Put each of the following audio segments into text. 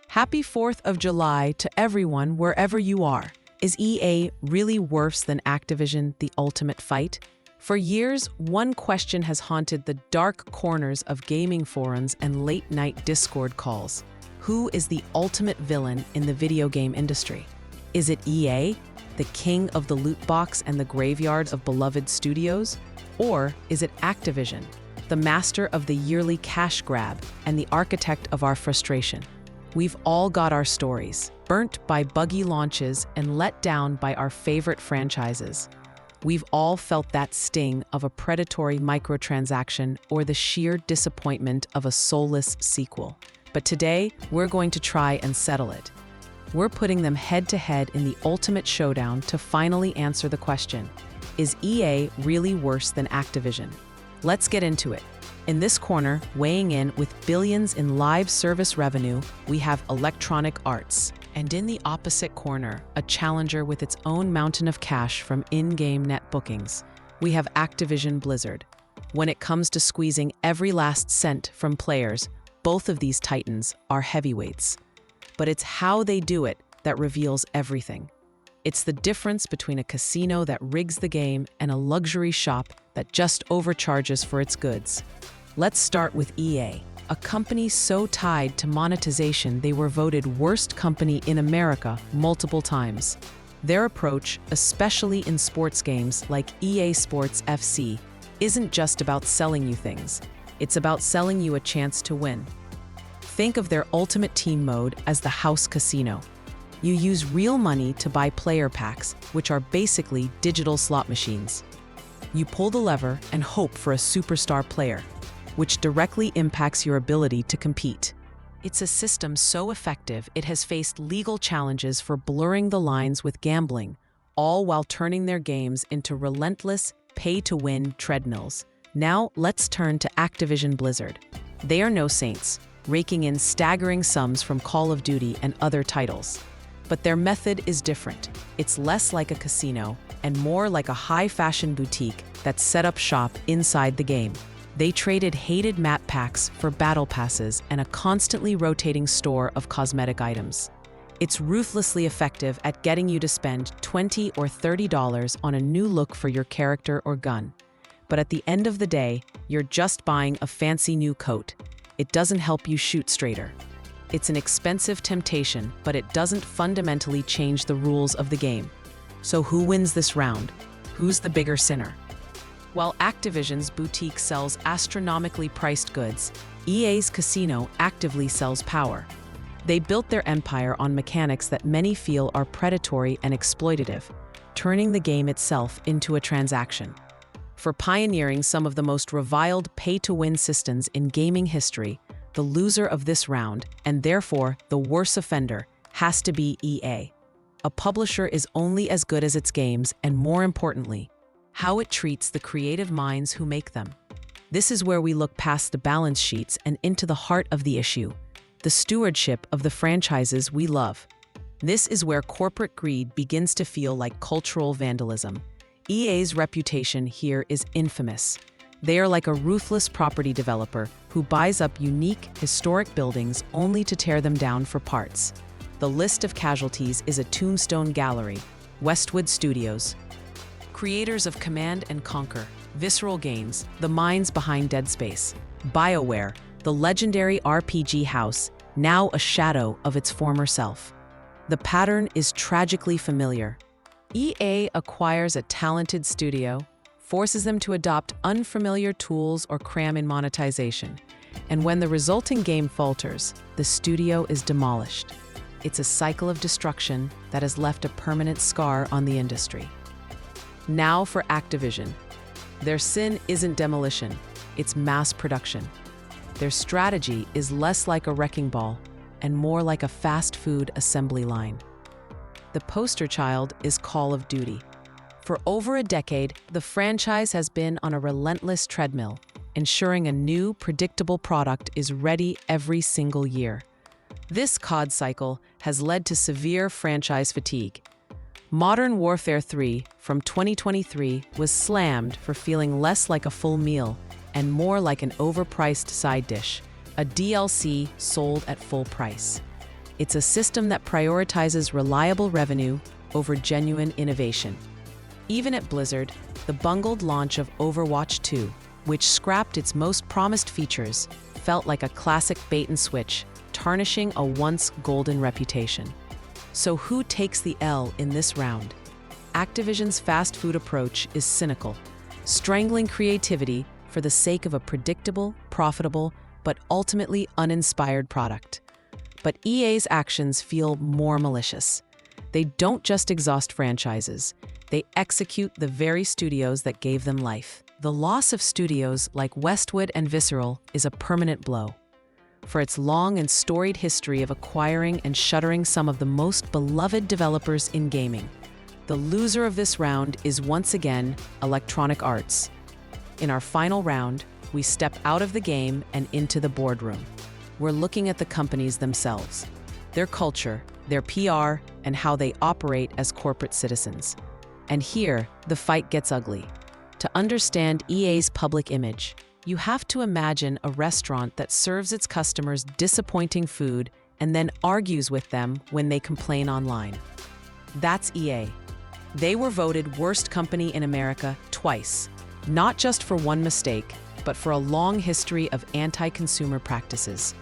Happy 4th of July to everyone wherever you are. Is EA really worse than Activision, the ultimate fight? For years, one question has haunted the dark corners of gaming forums and late-night Discord calls. Who is the ultimate villain in the video game industry? Is it EA, the king of the loot box and the graveyard of beloved studios? Or is it Activision, the master of the yearly cash grab and the architect of our frustration? We've all got our stories, burnt by buggy launches and let down by our favorite franchises. We've all felt that sting of a predatory microtransaction or the sheer disappointment of a soulless sequel. But today, we're going to try and settle it. We're putting them head-to-head in the ultimate showdown to finally answer the question, is EA really worse than Activision? Let's get into it. In this corner, weighing in with billions in live service revenue, we have Electronic Arts. And in the opposite corner, a challenger with its own mountain of cash from in-game net bookings, we have Activision Blizzard. When it comes to squeezing every last cent from players, both of these titans are heavyweights. But it's how they do it that reveals everything. It's the difference between a casino that rigs the game and a luxury shop that just overcharges for its goods. Let's start with EA, a company so tied to monetization they were voted worst company in America multiple times. Their approach, especially in sports games like EA Sports FC, isn't just about selling you things. It's about selling you a chance to win. Think of their Ultimate Team mode as the house casino. You use real money to buy player packs, which are basically digital slot machines. You pull the lever and hope for a superstar player, which directly impacts your ability to compete. It's a system so effective it has faced legal challenges for blurring the lines with gambling, all while turning their games into relentless, pay-to-win treadmills. Now, let's turn to Activision Blizzard. They are no saints, raking in staggering sums from Call of Duty and other titles. But their method is different. It's less like a casino and more like a high-fashion boutique that's set up shop inside the game. They traded hated map packs for battle passes and a constantly rotating store of cosmetic items. It's ruthlessly effective at getting you to spend $20 or $30 on a new look for your character or gun. But at the end of the day, you're just buying a fancy new coat. It doesn't help you shoot straighter. It's an expensive temptation, but it doesn't fundamentally change the rules of the game. So who wins this round? Who's the bigger sinner? While Activision's boutique sells astronomically priced goods, EA's casino actively sells power. They built their empire on mechanics that many feel are predatory and exploitative, turning the game itself into a transaction. For pioneering some of the most reviled pay-to-win systems in gaming history, the loser of this round, and therefore the worst offender, has to be EA. A publisher is only as good as its games, and more importantly, how it treats the creative minds who make them. This is where we look past the balance sheets and into the heart of the issue, the stewardship of the franchises we love. This is where corporate greed begins to feel like cultural vandalism. EA's reputation here is infamous. They are like a ruthless property developer who buys up unique, historic buildings only to tear them down for parts. The list of casualties is a tombstone gallery. Westwood Studios, creators of Command & Conquer, Visceral Games, the minds behind Dead Space. BioWare, the legendary RPG house, now a shadow of its former self. The pattern is tragically familiar. EA acquires a talented studio, forces them to adopt unfamiliar tools or cram in monetization, and when the resulting game falters, the studio is demolished. It's a cycle of destruction that has left a permanent scar on the industry. Now for Activision. Their sin isn't demolition, it's mass production. Their strategy is less like a wrecking ball and more like a fast food assembly line. The poster child is Call of Duty. For over a decade, the franchise has been on a relentless treadmill, ensuring a new, predictable product is ready every single year. This COD cycle has led to severe franchise fatigue. Modern Warfare 3 from 2023 was slammed for feeling less like a full meal and more like an overpriced side dish, a DLC sold at full price. It's a system that prioritizes reliable revenue over genuine innovation. Even at Blizzard, the bungled launch of Overwatch 2, which scrapped its most promised features, felt like a classic bait-and-switch, tarnishing a once golden reputation. So who takes the L in this round? Activision's fast food approach is cynical, strangling creativity for the sake of a predictable, profitable, but ultimately uninspired product. But EA's actions feel more malicious. They don't just exhaust franchises, they execute the very studios that gave them life. The loss of studios like Westwood and Visceral is a permanent blow. For its long and storied history of acquiring and shuttering some of the most beloved developers in gaming. The loser of this round is once again Electronic Arts. In our final round, we step out of the game and into the boardroom. We're looking at the companies themselves, their culture, their PR, and how they operate as corporate citizens. And here, the fight gets ugly. To understand EA's public image, you have to imagine a restaurant that serves its customers disappointing food and then argues with them when they complain online. That's EA. They were voted worst company in America twice, not just for one mistake, but for a long history of anti-consumer practices.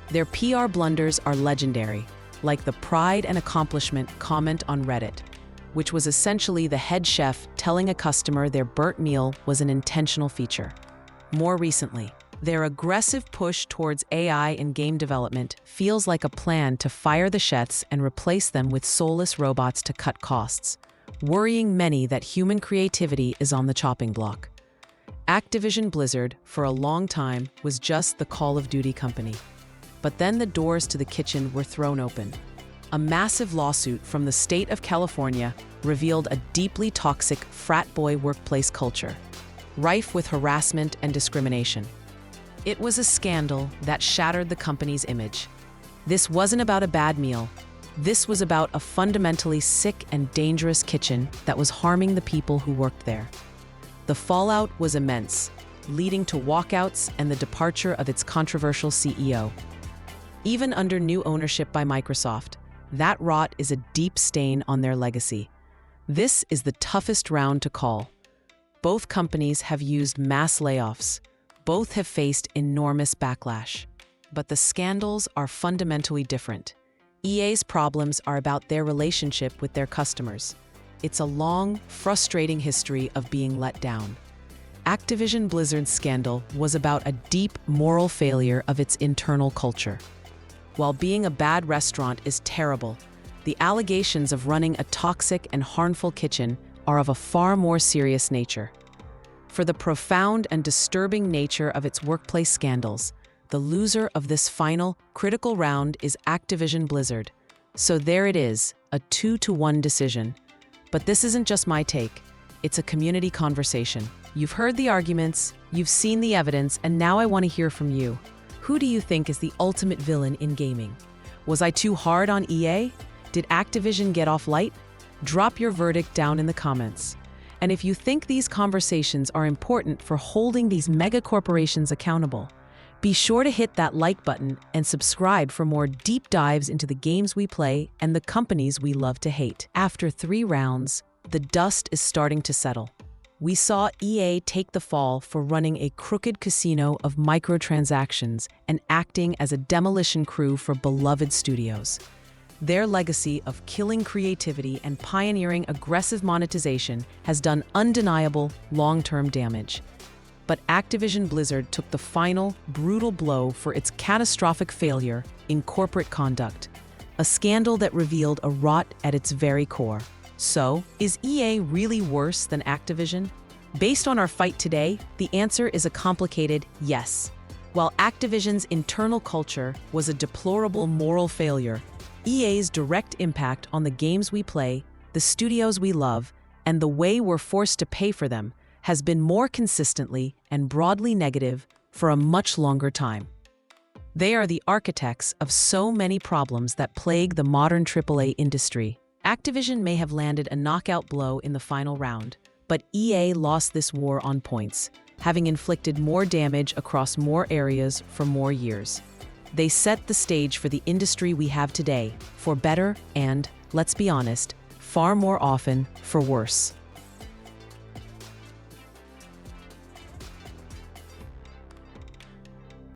Their PR blunders are legendary, like the pride and accomplishment comment on Reddit, which was essentially the head chef telling a customer their burnt meal was an intentional feature. More recently, their aggressive push towards AI in game development feels like a plan to fire the chefs and replace them with soulless robots to cut costs, worrying many that human creativity is on the chopping block. Activision Blizzard, for a long time, was just the Call of Duty company. But then the doors to the kitchen were thrown open. A massive lawsuit from the state of California revealed a deeply toxic frat boy workplace culture, rife with harassment and discrimination. It was a scandal that shattered the company's image. This wasn't about a bad meal. This was about a fundamentally sick and dangerous kitchen that was harming the people who worked there. The fallout was immense, leading to walkouts and the departure of its controversial CEO. Even under new ownership by Microsoft, that rot is a deep stain on their legacy. This is the toughest round to call. Both companies have used mass layoffs. Both have faced enormous backlash. But the scandals are fundamentally different. EA's problems are about their relationship with their customers. It's a long, frustrating history of being let down. Activision Blizzard's scandal was about a deep moral failure of its internal culture. While being a bad restaurant is terrible, the allegations of running a toxic and harmful kitchen are of a far more serious nature. For the profound and disturbing nature of its workplace scandals, the loser of this final, critical round is Activision Blizzard. So there it is, a 2-1 decision. But this isn't just my take, it's a community conversation. You've heard the arguments, you've seen the evidence, and now I want to hear from you. Who do you think is the ultimate villain in gaming? Was I too hard on EA? Did Activision get off light? Drop your verdict down in the comments. And if you think these conversations are important for holding these mega corporations accountable, be sure to hit that like button and subscribe for more deep dives into the games we play and the companies we love to hate. After 3 rounds, the dust is starting to settle. We saw EA take the fall for running a crooked casino of microtransactions and acting as a demolition crew for beloved studios. Their legacy of killing creativity and pioneering aggressive monetization has done undeniable long-term damage. But Activision Blizzard took the final, brutal blow for its catastrophic failure in corporate conduct, a scandal that revealed a rot at its very core. So, is EA really worse than Activision? Based on our fight today, the answer is a complicated yes. While Activision's internal culture was a deplorable moral failure, EA's direct impact on the games we play, the studios we love, and the way we're forced to pay for them has been more consistently and broadly negative for a much longer time. They are the architects of so many problems that plague the modern AAA industry. Activision may have landed a knockout blow in the final round, but EA lost this war on points, having inflicted more damage across more areas for more years. They set the stage for the industry we have today, for better and, let's be honest, far more often for worse.